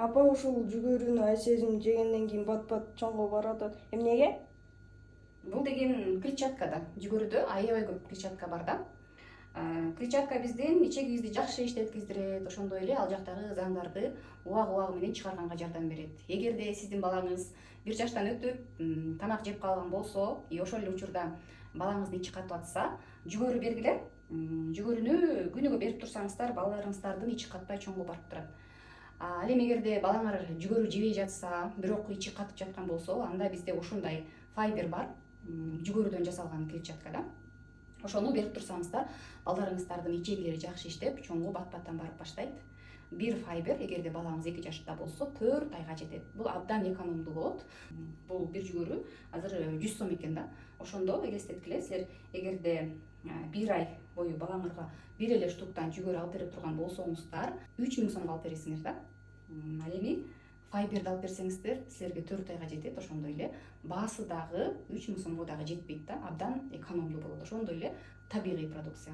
Апа ушул жүгөрүнү айсезим жегенден кийин бат чоңго барат. Эмнеге? Бул деген клетчатка да. Жүгөрүдө аябай көп клетчатка бар да. Клетчатка биздин ичегибизди жакшы иштеткиздирет, ошондой эле ал жактагы заңдарды убагы менен чыгарганга жардам берет. Эгерде сиздин балаңыз 1 жаштан өтүп тамак жеп калган болсо, ошол эле учурда балаңыздын ичи катып атса, жүгөрү бергиле. Жүгөрүнү күнүгө берип турсаңыздар, балдарыңыздын ичи катпай чоңго барып турат. Ал эми эгерде балаңар жүгөрү жебей жатса, бирок ичи катып жаткан болсо, анда бизде ушундай файбер бар. Жүгөрүдөн жасалган клетчатка да. Ошону берип турсаңыздар, балдарыңыздардын ичегилери жакшы иштеп, чоңго бат-баттан барып баштайт. Бир файбер эгерде балаңыз 2 жашта болсо, 4 айга жетет. Бул абдан экономдуу болот. Бул бир жүгөрү азыр 100 сом экен да. Ошондо элестеткиле, силер эгерде 1 ай бою балаңарга бир эле штуктан жүгөрү алып бере турган болсоңуздар, 3000 сомго алып бересиңер да. Ал эми файберди алып берсеңиздер, силерге 4 айга жетет. Ошондой эле баасы дагы 3000 сомго дагы жетпейт да. Абдан экономдуу болот. Ошондой эле табигый продукция.